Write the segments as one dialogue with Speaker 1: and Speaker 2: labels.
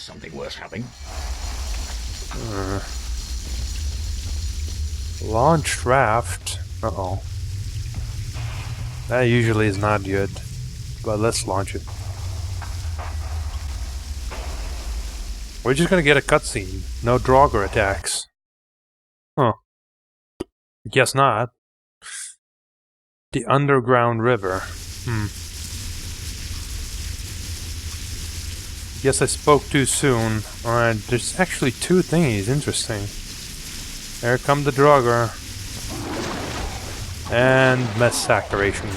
Speaker 1: something worth having.
Speaker 2: Launch raft. Uh-oh. That usually is not good. But let's launch it. We're just gonna get a cutscene. No draughs attacks. Huh. Guess not. The underground river. Guess I spoke too soon. Alright, there's actually two thingies. Interesting. There come the draughs. And mass saturation.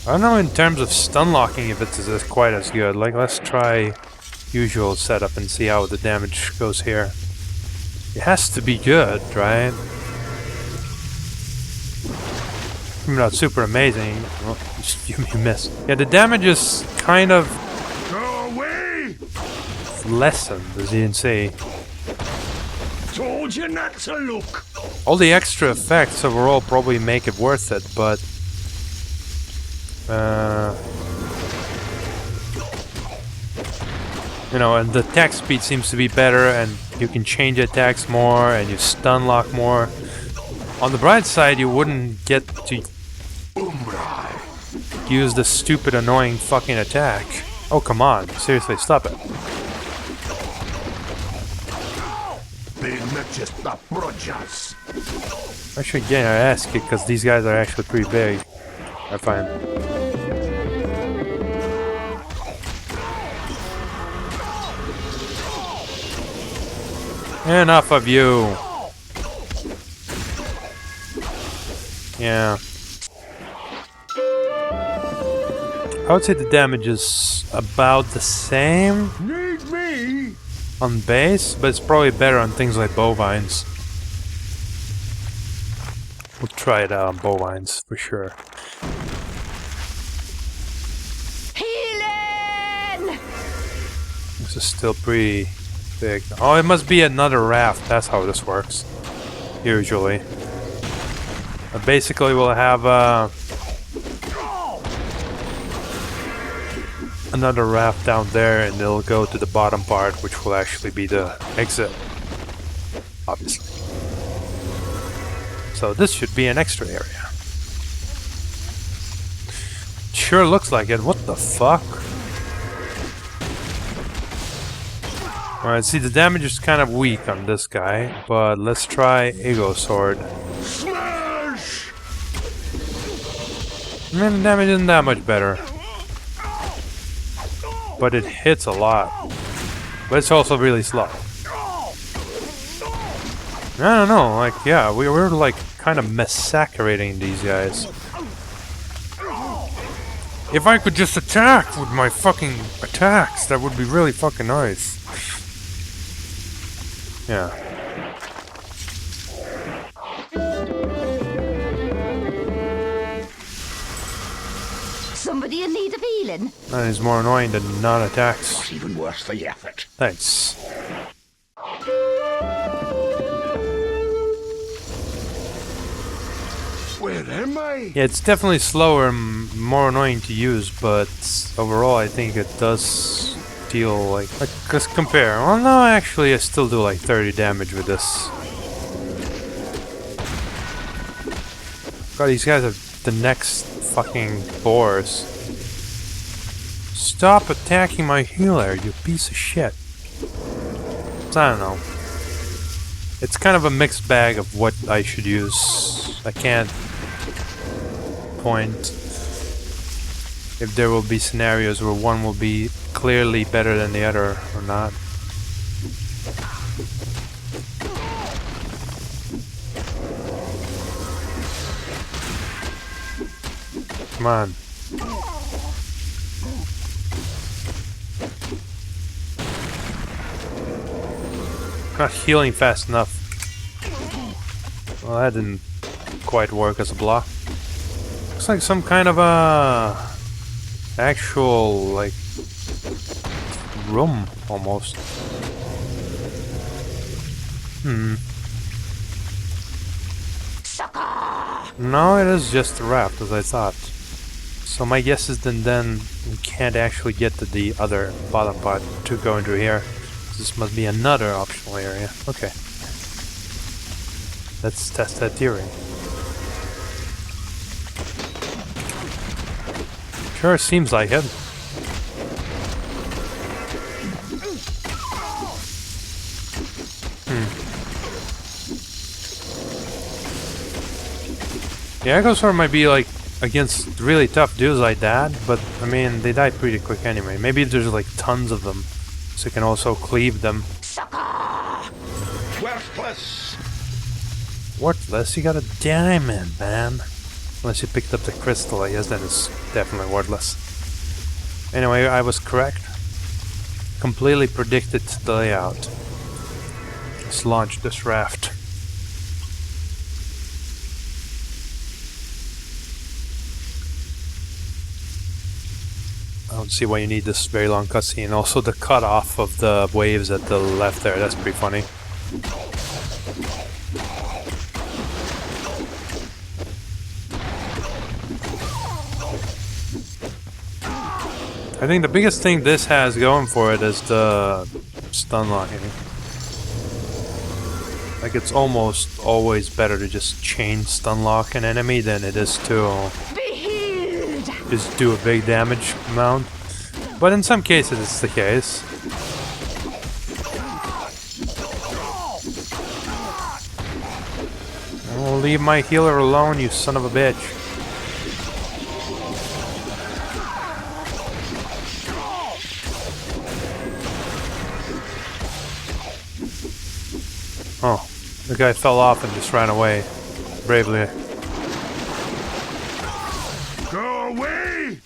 Speaker 2: I don't know in terms of stun locking if it's quite as good. Like, let's try usual setup and see how the damage goes here. It has to be good, right? Maybe not super amazing. Oh, just give me a miss. Yeah, the damage is kind of
Speaker 1: Go away!
Speaker 2: lessened, as you can see.
Speaker 1: Told you not to look.
Speaker 2: All the extra effects overall probably make it worth it, but you know, and the attack speed seems to be better, and you can change attacks more, and you stun lock more. On the bright side, you wouldn't get to use the stupid, annoying fucking attack. Oh, come on. Seriously, stop it. I should get our ass kicked, because these guys are actually pretty big. I find. Enough of you. Yeah. I would say the damage is about the same on base, but it's probably better on things like bovines. We'll try it out on bovines for sure.
Speaker 3: Healing!
Speaker 2: This is still pretty big. Oh, it must be another raft. That's how this works. Usually. Basically, we'll have another raft down there, and it'll go to the bottom part, which will actually be the exit. Obviously. So this should be an extra area. Sure looks like it. What the fuck? Alright, see, the damage is kind of weak on this guy, but let's try Ego Sword.
Speaker 1: Smash!
Speaker 2: I mean, the damage isn't that much better. But it hits a lot. But it's also really slow. I don't know, like, yeah, we're like kind of massacring these guys. If I could just attack with my fucking attacks, that would be really fucking nice. Yeah.
Speaker 3: Somebody in need of healing?
Speaker 2: That is more annoying than non-attacks.
Speaker 1: Not even worth the effort.
Speaker 2: Thanks.
Speaker 1: Where am I?
Speaker 2: Yeah, it's definitely slower and more annoying to use, but overall I think it does deal like just compare. Well, no, actually I still do like 30 damage with this. God, these guys are the next fucking boars. Stop attacking my healer, you piece of shit. So, I don't know. It's kind of a mixed bag of what I should use. I can't point if there will be scenarios where one will be clearly better than the other or not. Come on. Not healing fast enough. Well, that didn't quite work as a block. Looks like some kind of a actual like room almost.
Speaker 3: Sucker!
Speaker 2: No, it is just a raft, as I thought. So my guess is then we can't actually get to the other bottom part to go into here. This must be another optional area. Okay. Let's test that theory. Sure seems like it. The Echo Sword might be like against really tough dudes like that, but I mean they die pretty quick anyway. Maybe if there's like tons of them, so you can also cleave them.
Speaker 1: Worthless.
Speaker 2: Worthless? You got a diamond, man. Unless you picked up the crystal, I guess then it's definitely worthless. Anyway, I was correct. Completely predicted the layout. Let's launch this raft. I don't see why you need this very long cutscene. Also the cutoff of the waves at the left there, that's pretty funny. I think the biggest thing this has going for it is the stun locking. Like it's almost always better to just chain stun lock an enemy than it is to just do a big damage amount. But in some cases it's the case. Oh, leave my healer alone, you son of a bitch. Oh, the guy fell off and just ran away bravely.
Speaker 1: Go away!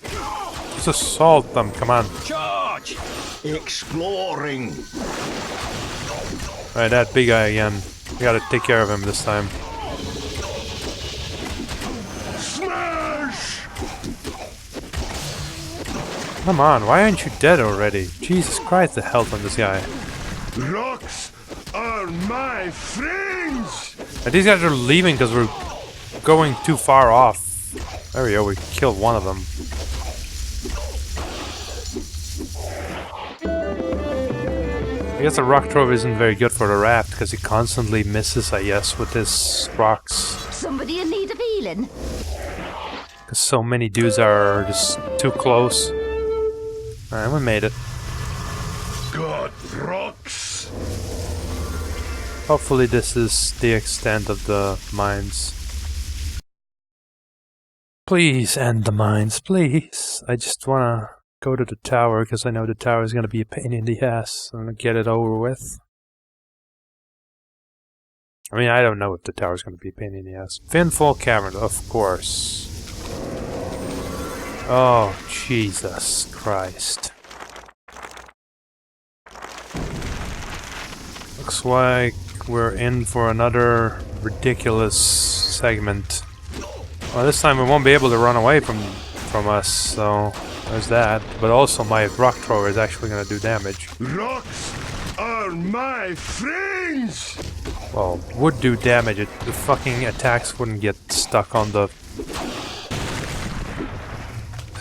Speaker 2: Just assault them, come on.
Speaker 1: Charge! Exploring.
Speaker 2: Right, that big guy again. We gotta take care of him this time.
Speaker 1: Smash!
Speaker 2: Come on, why aren't you dead already? Jesus Christ, the health on this guy.
Speaker 1: Rocks are my friends!
Speaker 2: And these guys are leaving because we're going too far off. There we go, we killed one of them. I guess the rock trove isn't very good for the raft because he constantly misses, I guess, with his rocks.
Speaker 3: Somebody in need of healing?
Speaker 2: Because so many dudes are just too close. Alright, we made it.
Speaker 1: God, rocks!
Speaker 2: Hopefully this is the extent of the mines. Please end the mines, please. I just wanna go to the tower because I know the tower is gonna be a pain in the ass. I'm gonna get it over with. I mean, I don't know if the tower is gonna be a pain in the ass. Finfall Cavern, of course. Oh, Jesus Christ. Looks like we're in for another ridiculous segment. Well, this time we won't be able to run away from us, so there's that. But also my rock thrower is actually going to do damage.
Speaker 1: Rocks are my friends!
Speaker 2: Well, would do damage. The fucking attacks wouldn't get stuck on the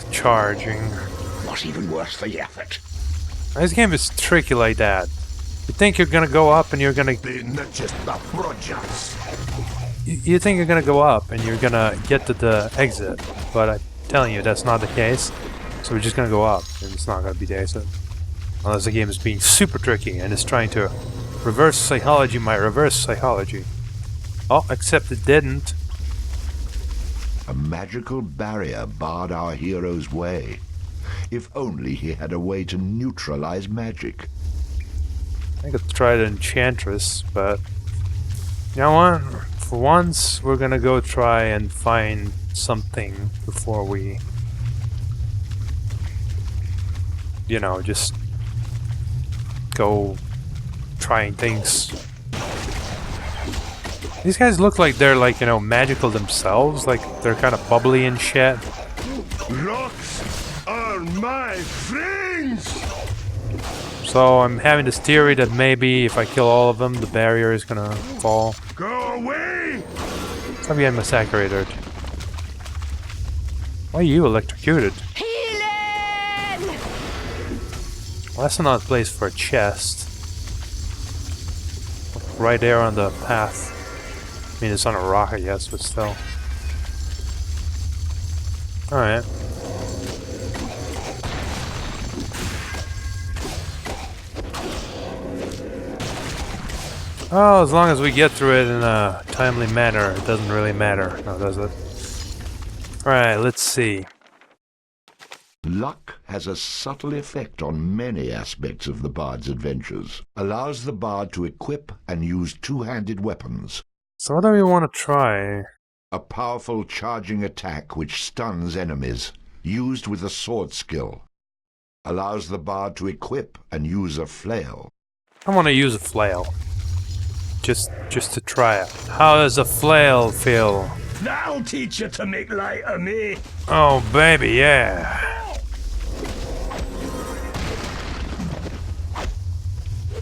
Speaker 2: charging.
Speaker 1: Not even worth the effort.
Speaker 2: This game is tricky like that. You think you're gonna go up and you're gonna...
Speaker 1: They're not just the projects.
Speaker 2: You think you're gonna go up and you're gonna get to the exit, but I'm telling you that's not the case. So we're just gonna go up and it's not gonna be the exit. Unless the game is being super tricky and it's trying to reverse psychology my reverse psychology. Oh, except it didn't.
Speaker 4: A magical barrier barred our hero's way. If only he had a way to neutralize magic.
Speaker 2: I could try the Enchantress, but you know what? For once, we're gonna go try and find something before we, you know, just go trying things. These guys look like they're like, you know, magical themselves, like they're kind of bubbly and shit.
Speaker 1: Rocks are my friends!
Speaker 2: So I'm having this theory that maybe if I kill all of them, the barrier is gonna fall.
Speaker 1: Go away!
Speaker 2: Stop getting massacred. Why are you electrocuted?
Speaker 3: Healing!
Speaker 2: Well, that's not a place for a chest. Right there on the path. I mean, it's on a rock, I guess, but still. Alright. Oh, as long as we get through it in a timely manner, it doesn't really matter. No, does it? Alright, let's see.
Speaker 4: Luck has a subtle effect on many aspects of the bard's adventures. Allows the bard to equip and use two-handed weapons.
Speaker 2: So what do we want to try?
Speaker 4: A powerful charging attack which stuns enemies, used with a sword skill. Allows the bard to equip and use a flail.
Speaker 2: I want to use a flail. Just to try it. How does a flail feel?
Speaker 1: That'll teach you to make light of me.
Speaker 2: Oh, baby, yeah.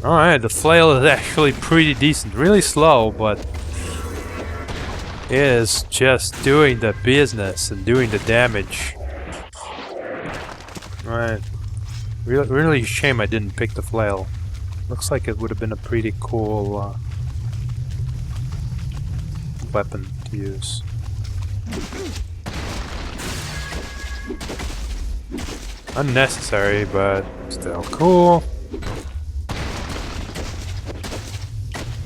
Speaker 2: Alright, the flail is actually pretty decent. Really slow, but is just doing the business and doing the damage. Right. Really shame I didn't pick the flail. Looks like it would have been a pretty cool weapon to use. Unnecessary, but still cool.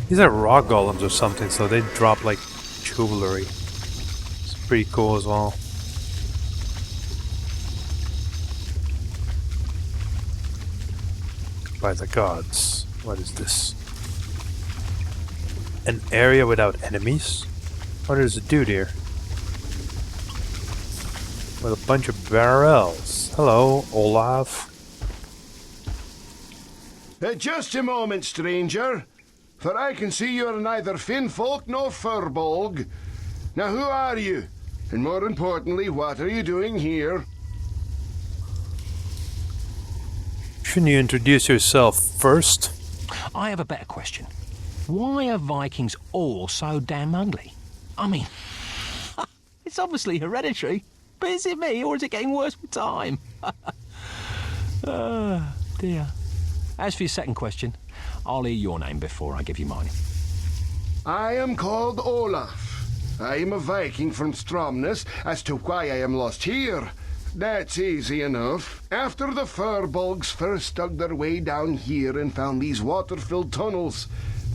Speaker 2: These are rock golems or something, so they drop like jewelry. It's pretty cool as well. By the gods. What is this? An area without enemies? What does it do here? With a bunch of barrels. Hello, Olaf.
Speaker 5: Just a moment, stranger. For I can see you're neither Finfolk nor Furbolg. Now who are you? And more importantly, what are you doing here?
Speaker 2: Shouldn't you introduce yourself first?
Speaker 6: I have a better question. Why are Vikings all so damn ugly? I mean, it's obviously hereditary, but is it me or is it getting worse with time? Oh, dear. As for your second question, I'll hear your name before I give you mine.
Speaker 5: I am called Olaf. I am a Viking from Stromness. As to why I am lost here, that's easy enough. After the Furbolgs first dug their way down here and found these water-filled tunnels,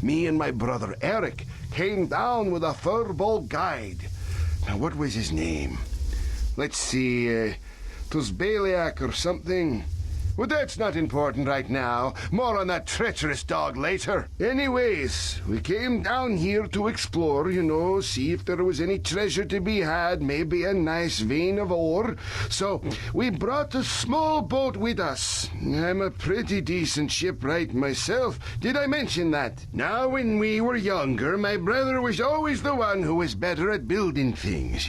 Speaker 5: me and my brother Eric came down with a Furbolg guide. Now, what was his name? Let's see, 'twas Baliak or something. Well, that's not important right now. More on that treacherous dog later. Anyways, we came down here to explore, you know, see if there was any treasure to be had, maybe a nice vein of ore. So we brought a small boat with us. I'm a pretty decent shipwright myself. Did I mention that? Now, when we were younger, my brother was always the one who was better at building things.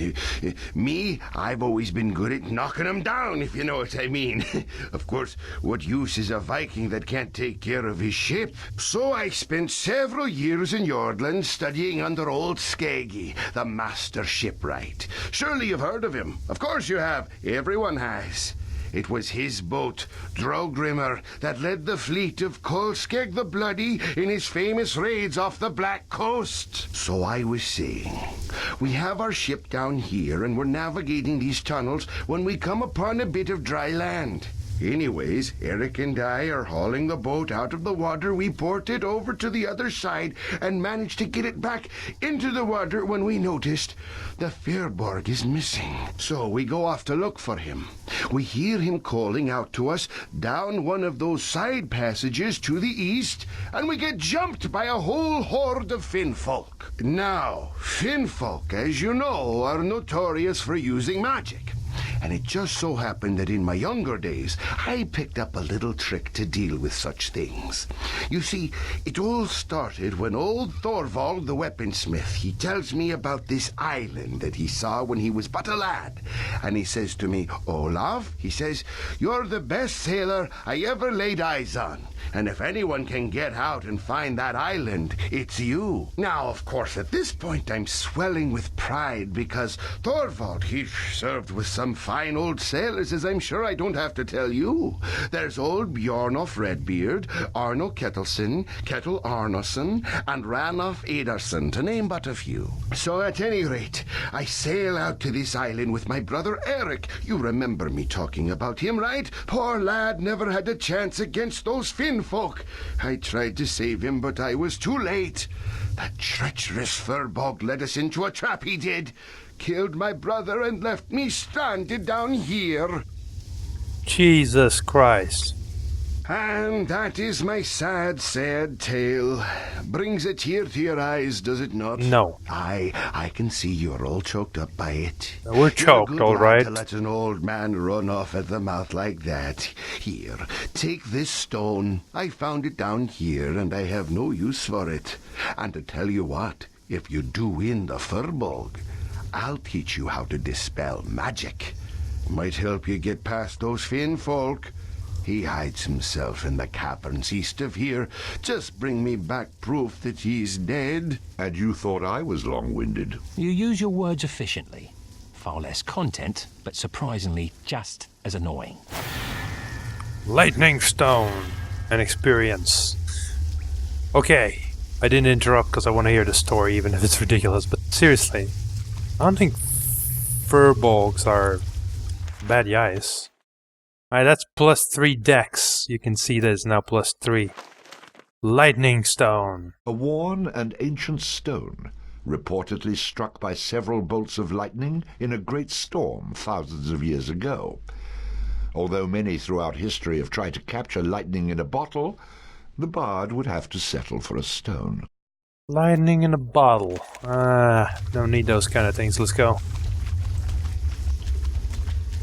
Speaker 5: Me, I've always been good at knocking them down, if you know what I mean. Of course, what use is a Viking that can't take care of his ship? So I spent several years in Jordland studying under old Skeggy, the master shipwright. Surely you've heard of him. Of course you have. Everyone has. It was his boat, Dreughs, that led the fleet of Kolskeg the Bloody in his famous raids off the Black Coast. So I was saying, we have our ship down here and we're navigating these tunnels when we come upon a bit of dry land. Anyways, Eric and I are hauling the boat out of the water. We port it over to the other side and managed to get it back into the water when we noticed the Fyrborg is missing. So we go off to look for him. We hear him calling out to us down one of those side passages to the east, and we get jumped by a whole horde of Finfolk. Now, Finfolk, as you know, are notorious for using magic. And it just so happened that in my younger days, I picked up a little trick to deal with such things. You see, it all started when old Thorvald, the weaponsmith, he tells me about this island that he saw when he was but a lad. And he says to me, Olaf, he says, you're the best sailor I ever laid eyes on. And if anyone can get out and find that island, it's you. Now, of course, at this point, I'm swelling with pride because Thorvald, he served with some fine old sailors, as I'm sure I don't have to tell you. There's old Bjornof Redbeard, Arno Ketelsen, Ketil Arnoson, and Ranulf Ederson, to name but a few. So at any rate, I sail out to this island with my brother Eric. You remember me talking about him, right? Poor lad never had a chance against those Finn folk. I tried to save him, but I was too late. That treacherous furbog led us into a trap, he did. Killed my brother and left me stranded down here.
Speaker 2: Jesus Christ.
Speaker 5: And that is my sad, sad tale. Brings a tear to your eyes, does it not?
Speaker 2: No.
Speaker 5: I can see you're all choked up by it.
Speaker 2: We're choked, all right.
Speaker 5: To let an old man run off at the mouth like that. Here, take this stone. I found it down here, and I have no use for it. And to tell you what, if you do win the Furbog, I'll teach you how to dispel magic. Might help you get past those Finn folk. He hides himself in the caverns east of here. Just bring me back proof that he's dead.
Speaker 4: And you thought I was long-winded.
Speaker 6: You use your words efficiently. Far less content, but surprisingly just as annoying.
Speaker 2: Lightning Stone. An experience. Okay. I didn't interrupt because I want to hear the story, even if it's ridiculous. But seriously, I don't think furbolgs are bad guys. Alright, that's +3 dex. You can see that it's now +3. Lightning Stone.
Speaker 4: A worn and ancient stone, reportedly struck by several bolts of lightning in a great storm thousands of years ago. Although many throughout history have tried to capture lightning in a bottle, the bard would have to settle for a stone.
Speaker 2: Lightning in a bottle. Don't need those kind of things. Let's go.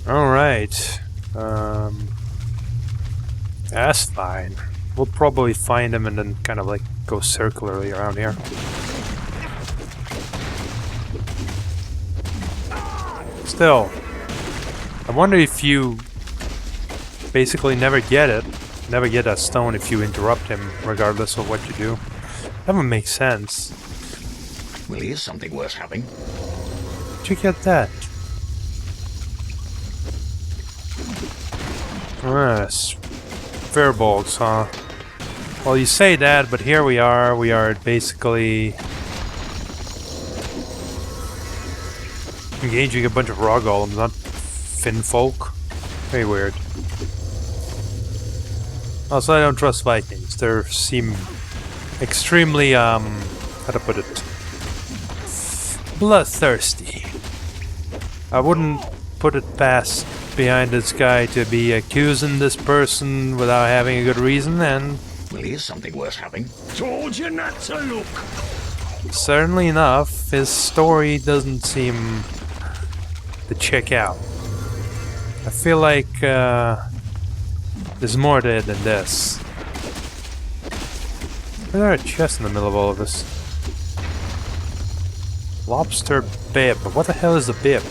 Speaker 2: Alright. That's fine. We'll probably find him and then kind of like go circularly around here. Still, I wonder if you basically never get that stone if you interrupt him, regardless of what you do. That would make sense.
Speaker 1: Well, here's something worth having.
Speaker 2: Did you get that? Furbolgs, huh? Well, you say that, but here we are. We are basically engaging a bunch of raw golems, not Finn folk. Very weird. Also, I don't trust Vikings. They seem extremely, how to put it, bloodthirsty. I wouldn't put it past behind this guy to be accusing this person without having a good reason, and
Speaker 1: well, here's something worth having. Told you not to look.
Speaker 2: Certainly enough, his story doesn't seem to check out. I feel like there's more to it than this. Is there a chest in the middle of all of this? Lobster bib. What the hell is a bib?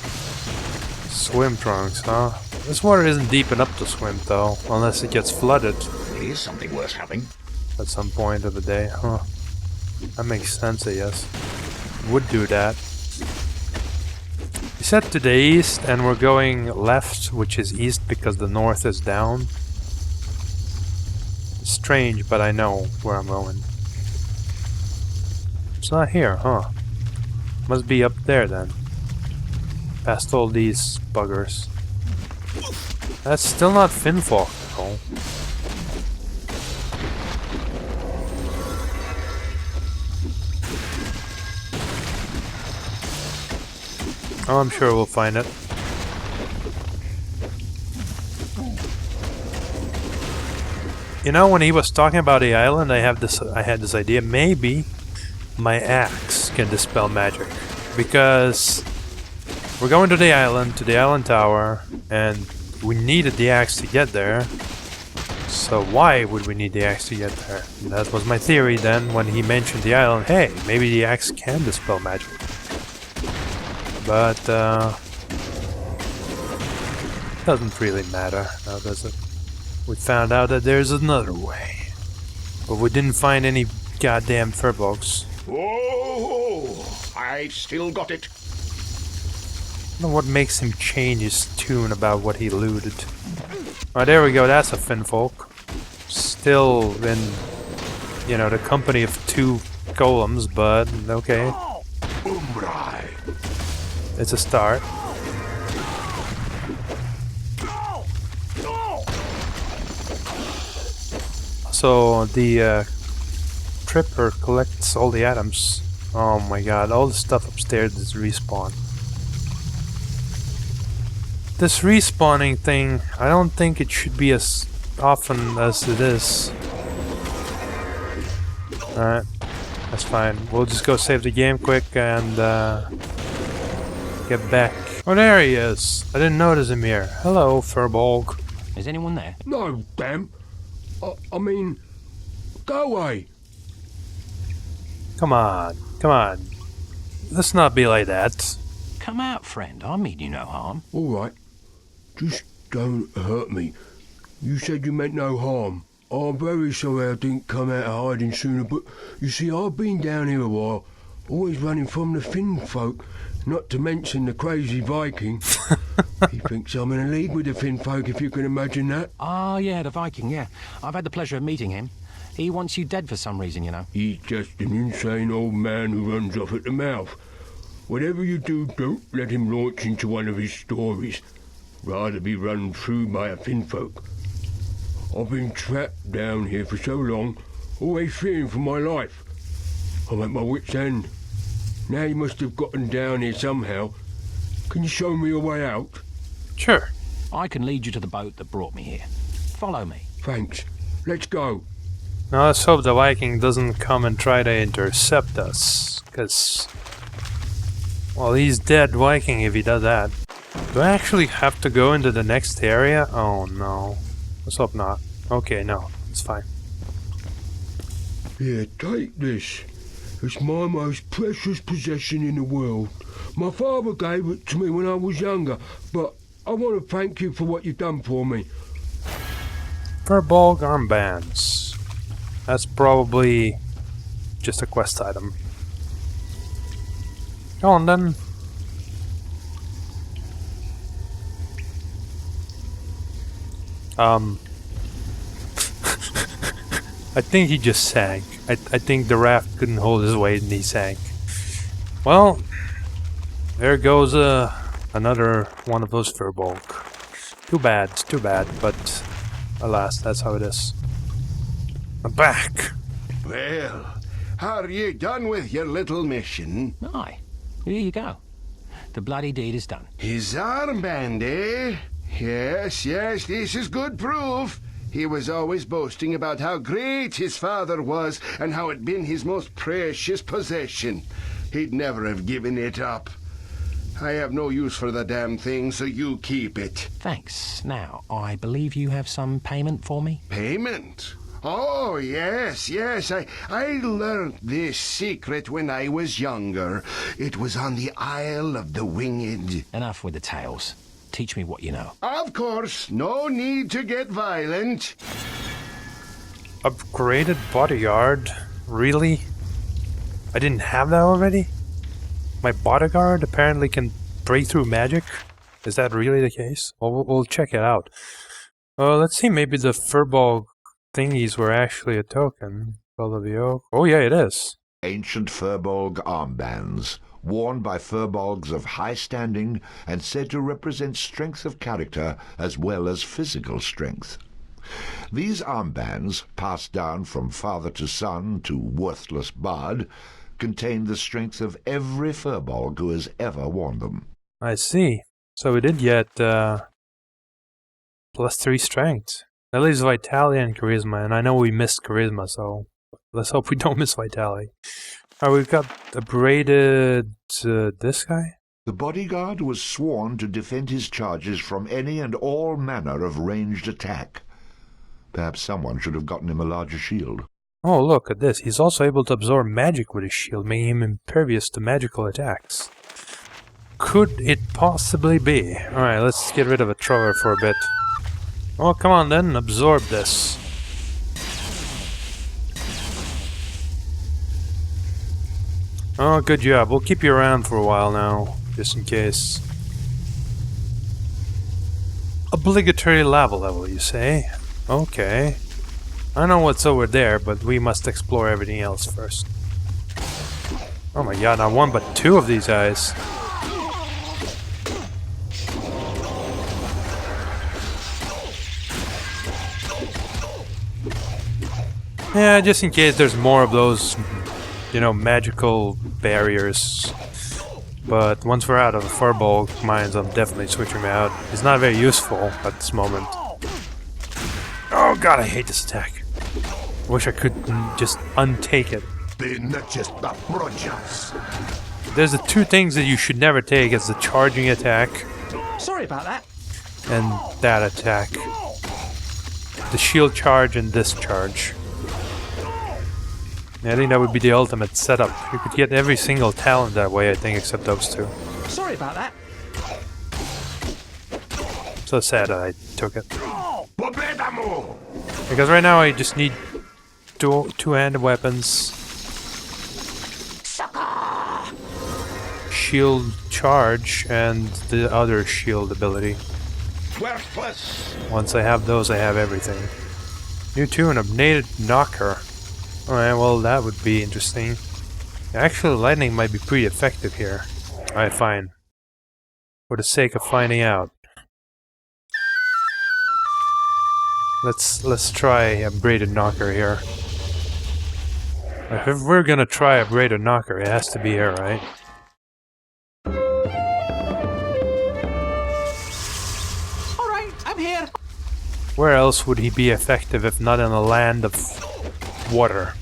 Speaker 2: Swim trunks, huh? This water isn't deep enough to swim, though, unless it gets flooded.
Speaker 1: Here's something worth having.
Speaker 2: At some point of the day, huh? That makes sense, I guess. Would do that. We set to the east, and we're going left, which is east because the north is down. It's strange, but I know where I'm going. It's not here, huh? Must be up there, then. Past all these buggers. That's still not Finnfolk, though. Oh, I'm sure we'll find it. You know, when he was talking about the island, I had this idea. Maybe my axe can dispel magic, because we're going to the island tower, and we needed the axe to get there. So why would we need the axe to get there? And that was my theory then when he mentioned the island. Hey, maybe the axe can dispel magic. But doesn't really matter now, does it? We found out that there's another way. But we didn't find any goddamn furbolgs.
Speaker 5: Oh, I've still got it.
Speaker 2: I don't know what makes him change his tune about what he looted. Oh, there we go, that's a Finfolk. Still in, you know, the company of 2 golems, but okay. It's a start. So the Tripper collects all the atoms. Oh my god, all the stuff upstairs is respawn. This respawning thing, I don't think it should be as often as it is. Alright, that's fine. We'll just go save the game quick and get back. Oh, there he is. I didn't notice him here. Hello, Furbolg.
Speaker 6: Is anyone there?
Speaker 1: No, damn. I mean, go away.
Speaker 2: Come on, come on. Let's not be like that.
Speaker 6: Come out, friend. I mean you no harm.
Speaker 1: All right. Just don't hurt me. You said you meant no harm. I'm very sorry I didn't come out of hiding sooner, but you see, I've been down here a while, always running from the Finn folk, not to mention the crazy Viking. He thinks I'm in a league with the Finn folk, if you can imagine that.
Speaker 6: Ah, yeah, the Viking, yeah. I've had the pleasure of meeting him. He wants you dead for some reason, you know.
Speaker 1: He's just an insane old man who runs off at the mouth. Whatever you do, don't let him launch into one of his stories. Rather be run through by a Finfolk. I've been trapped down here for so long, always fearing for my life. I'm at my wit's end. Now you must have gotten down here somehow. Can you show me a way out?
Speaker 2: Sure.
Speaker 6: I can lead you to the boat that brought me here. Follow me.
Speaker 1: Thanks. Let's go.
Speaker 2: Now let's hope the Viking doesn't come and try to intercept us. Because, well, he's dead Viking if he does that. Do I actually have to go into the next area? Oh no. Let's hope not. Okay, no. It's fine.
Speaker 1: Here, take this. It's my most precious possession in the world. My father gave it to me when I was younger, but I want to thank you for what you've done for me.
Speaker 2: Furbolg armbands. That's probably just a quest item. Go on then. I think he just sank. I think the raft couldn't hold his weight and he sank. Well, there goes another one of those Furbolg. Too bad, but alas, that's how it is. I'm back!
Speaker 5: Well, are you done with your little mission?
Speaker 6: Aye. Here you go. The bloody deed is done.
Speaker 5: His armband, eh? Yes, this is good proof. He was always boasting about how great his father was and how it'd been his most precious possession. He'd never have given it up. I have no use for the damn thing, so you keep it.
Speaker 6: Thanks. Now, I believe you have some payment for me?
Speaker 5: Payment? Oh, yes. I learned this secret when I was younger. It was on the Isle of the Winged.
Speaker 6: Enough with the tales. Teach me what you know.
Speaker 5: Of course, no need to get violent.
Speaker 2: Upgraded bodyguard? Really? I didn't have that already? My bodyguard apparently can break through magic? Is that really the case? Well, we'll check it out. Let's see, maybe the Furbolg thingies were actually a token. Call of the Oak. Oh yeah, it is.
Speaker 4: Ancient Furbolg armbands, worn by Furbolgs of high standing and said to represent strength of character as well as physical strength. These armbands, passed down from father to son to worthless bard, contain the strength of every Furbolg who has ever worn them.
Speaker 2: I see. So we did get +3 strength. That leaves Vitality and Charisma, and I know we missed Charisma, so let's hope we don't miss Vitality. Alright, we've got upgraded this guy?
Speaker 4: The bodyguard was sworn to defend his charges from any and all manner of ranged attack. Perhaps someone should have gotten him a larger shield.
Speaker 2: Oh, look at this. He's also able to absorb magic with his shield, making him impervious to magical attacks. Could it possibly be? Alright, let's get rid of a thrower for a bit. Oh, come on then, absorb this. Oh, good job. We'll keep you around for a while now, just in case. Obligatory lava level, you say? Okay. I know what's over there, but we must explore everything else first. Oh my god, not one but two of these guys. Yeah, just in case there's more of those, you know, magical barriers. But once we're out of the furball mines, I'm definitely switching him out. He's not very useful at this moment. Oh god, I hate this attack. I wish I could just untake it. There's the two things that you should never take. It's the charging attack.
Speaker 6: Sorry about that.
Speaker 2: And that attack. The shield charge and this charge. I think that would be the ultimate setup. You could get every single talent that way, I think, except those two.
Speaker 6: Sorry about that.
Speaker 2: So sad that I took it. Because right now I just need two-handed weapons. Shield charge and the other shield ability. Once I have those, I have everything. New tune, Updated Knocker. Alright, well that would be interesting. Actually, lightning might be pretty effective here. Alright, fine. For the sake of finding out. Let's try Upgraded Knocker here. If we're gonna try Upgraded Knocker, it has to be here, right?
Speaker 6: Alright, I'm here.
Speaker 2: Where else would he be effective if not in a land of water?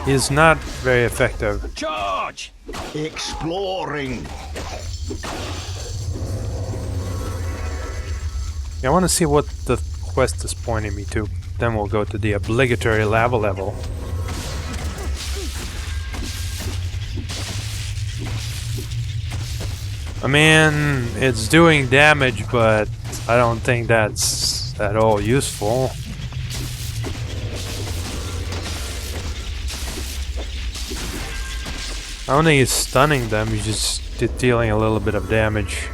Speaker 2: He's not very effective.
Speaker 6: Charge!
Speaker 5: Exploring.
Speaker 2: Yeah, I want to see what the quest is pointing me to. Then we'll go to the obligatory lava level. I mean, it's doing damage, but I don't think that's at all useful. I don't think he's stunning them, he's just dealing a little bit of damage.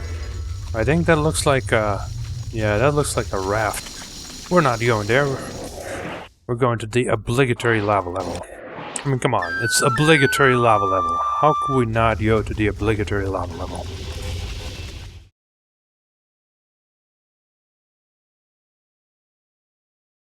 Speaker 2: I think that looks like a... yeah, that looks like a raft. We're not going there. We're going to the obligatory lava level. I mean, come on, it's obligatory lava level. How could we not go to the obligatory lava level?